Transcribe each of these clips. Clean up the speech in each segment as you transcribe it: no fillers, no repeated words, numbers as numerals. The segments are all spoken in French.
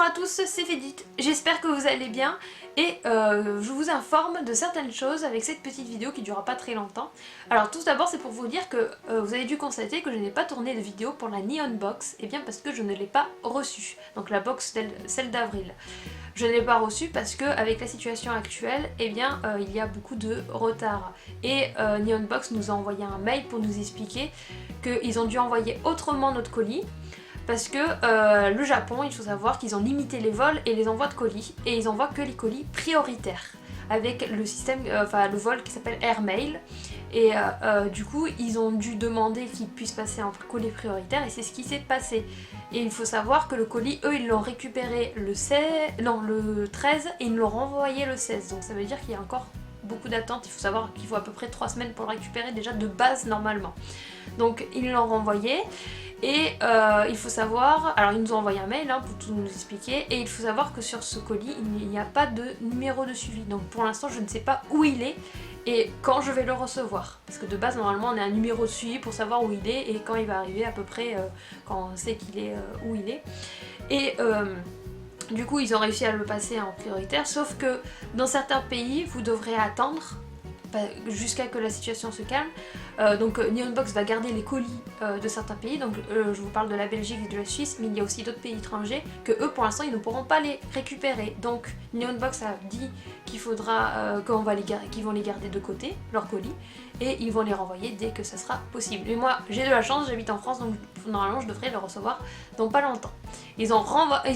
à tous, c'est Fédite, j'espère que vous allez bien et je vous informe de certaines choses avec cette petite vidéo qui ne durera pas très longtemps. Alors tout d'abord c'est pour vous dire que vous avez dû constater que je n'ai pas tourné de vidéo pour la Neon Box, et bien parce que je ne l'ai pas reçue, donc la box celle d'avril. Je ne l'ai pas reçue parce que avec la situation actuelle, eh bien, il y a beaucoup de retard. Et Neon Box nous a envoyé un mail pour nous expliquer qu'ils ont dû envoyer autrement notre colis. Parce que le Japon, il faut savoir qu'ils ont limité les vols et les envois de colis, et ils envoient que les colis prioritaires avec le système, le vol qui s'appelle Airmail. Et du coup, ils ont dû demander qu'ils puissent passer en colis prioritaire, et c'est ce qui s'est passé. Et il faut savoir que le colis, eux, ils l'ont récupéré le 13 et ils l'ont renvoyé le 16. Donc ça veut dire qu'il y a encore beaucoup d'attente. Il faut savoir qu'il faut à peu près 3 semaines pour le récupérer déjà de base normalement. Donc ils l'ont renvoyé. Et il faut savoir, alors ils nous ont envoyé un mail pour tout nous expliquer, et il faut savoir que sur ce colis il n'y a pas de numéro de suivi, donc pour l'instant je ne sais pas où il est et quand je vais le recevoir, parce que de base normalement on a un numéro de suivi pour savoir où il est et quand il va arriver à peu près, quand on sait qu'il est où il est. Et du coup ils ont réussi à le passer en prioritaire, sauf que dans certains pays vous devrez attendre jusqu'à que la situation se calme. Donc Neonbox va garder les colis de certains pays, donc je vous parle de la Belgique et de la Suisse, mais il y a aussi d'autres pays étrangers que eux pour l'instant ils ne pourront pas les récupérer. Donc Neonbox a dit qu'il faudra qu'ils vont les garder de côté, leurs colis, et ils vont les renvoyer dès que ça sera possible. Mais moi j'ai de la chance, j'habite en France, donc normalement je devrais les recevoir dans pas longtemps. Ils ont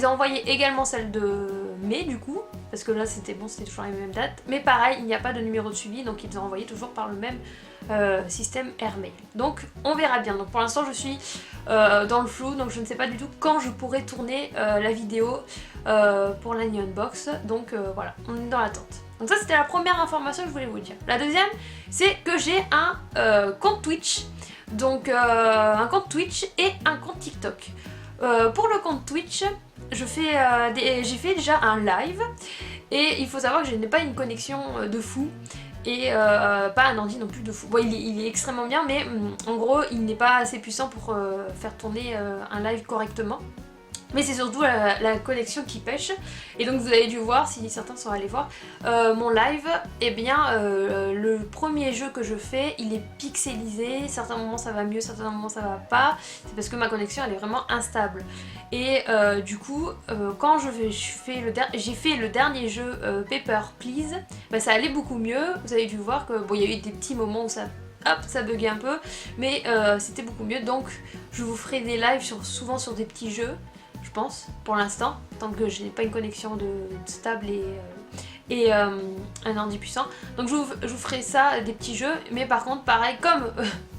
envoyé également celle de mai du coup, parce que là c'était bon, c'était toujours les mêmes dates, mais pareil il n'y a pas de numéro de suivi, donc ils ont envoyé toujours par le même système Airmail. Donc on verra bien. Donc pour l'instant je suis dans le flou, donc je ne sais pas du tout quand je pourrai tourner la vidéo pour la Neon Box. Donc voilà, on est dans l'attente. Donc ça c'était la première information que je voulais vous dire. La deuxième, c'est que j'ai un compte Twitch. Donc un compte Twitch et un compte TikTok. Pour le compte Twitch, j'ai fait déjà un live, et il faut savoir que je n'ai pas une connexion de fou et pas un ordi non plus de fou. Bon, il est extrêmement bien, mais en gros il n'est pas assez puissant pour faire tourner un live correctement. Mais c'est surtout la connexion qui pêche. Et donc vous avez dû voir, si certains sont allés voir, mon live, et bien le premier jeu que je fais, il est pixelisé, certains moments ça va mieux, certains moments ça va pas. C'est parce que ma connexion elle est vraiment instable. Et du coup, quand j'ai fait le dernier jeu Paper Please, bah, ça allait beaucoup mieux. Vous avez dû voir que bon, il y a eu des petits moments où ça buguait un peu, mais c'était beaucoup mieux. Donc je vous ferai des lives souvent sur des petits jeux, je pense, pour l'instant, tant que je n'ai pas une connexion stable et un ordi puissant. Donc je vous ferai ça, des petits jeux, mais par contre pareil, comme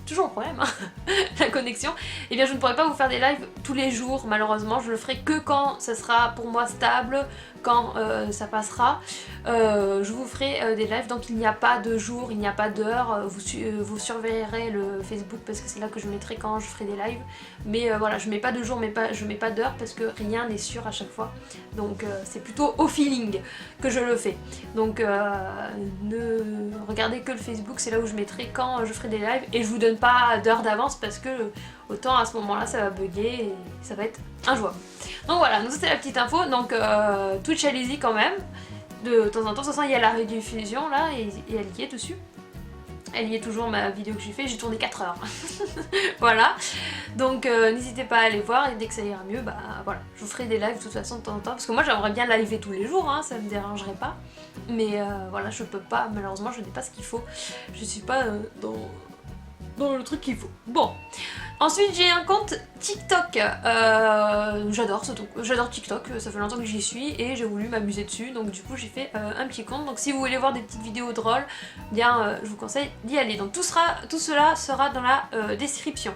toujours un problème, la connexion, et bien je ne pourrai pas vous faire des lives tous les jours malheureusement. Je le ferai que quand ça sera pour moi stable, quand ça passera. Je vous ferai des lives, donc il n'y a pas de jour, il n'y a pas d'heure. Vous surveillerez le Facebook parce que c'est là que je mettrai quand je ferai des lives. Mais voilà, je mets pas de jour, je mets pas d'heure parce que rien n'est sûr à chaque fois. Donc c'est plutôt au feeling que je le fais. Donc ne regardez que le Facebook, c'est là où je mettrai quand je ferai des lives, et je vous donne pas d'heure d'avance parce que autant à ce moment-là ça va bugger et ça va être injouable. Donc voilà, donc c'était la petite info. Donc Twitch, allez-y quand même, de temps en temps. De toute façon il y a la rediffusion là, et elle y est dessus. Elle y est toujours, ma vidéo que j'ai fait, j'ai tourné 4 heures. Voilà, donc n'hésitez pas à aller voir, et dès que ça ira mieux, bah voilà, je vous ferai des lives de toute façon de temps en temps, parce que moi j'aimerais bien liver tous les jours, ça me dérangerait pas, mais voilà, je peux pas, malheureusement je n'ai pas ce qu'il faut, je suis pas dans le truc qu'il faut. Bon, ensuite j'ai un compte TikTok, j'adore TikTok, ça fait longtemps que j'y suis et j'ai voulu m'amuser dessus, donc du coup j'ai fait un petit compte. Donc si vous voulez voir des petites vidéos drôles, bien je vous conseille d'y aller. Donc tout cela sera dans la description.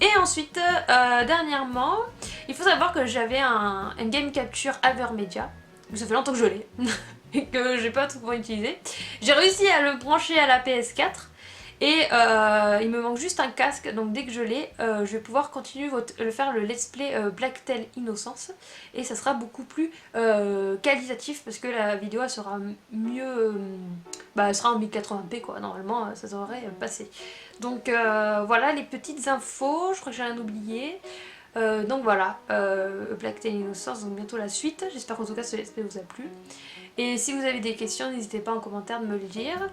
Et ensuite, dernièrement, il faut savoir que j'avais un game capture Avermedia, ça fait longtemps que je l'ai et que j'ai pas tout utilisé. J'ai réussi à le brancher à la PS4. Et il me manque juste un casque, donc dès que je l'ai, je vais pouvoir continuer faire le let's play Blacktail Innocence, et ça sera beaucoup plus qualitatif parce que la vidéo elle sera mieux, elle sera en 1080p quoi, normalement ça devrait passer. Donc voilà les petites infos, je crois que j'ai rien oublié. Donc voilà, Black Tail Innocence, donc bientôt la suite. J'espère qu'en tout cas ce let's play vous a plu. Et si vous avez des questions, n'hésitez pas en commentaire de me le dire.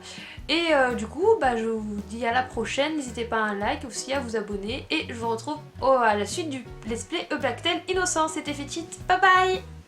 Et du coup, je vous dis à la prochaine. N'hésitez pas à un like, aussi à vous abonner. Et je vous retrouve à la suite du let's play Black Tail Innocence. C'était Fetchit, bye bye!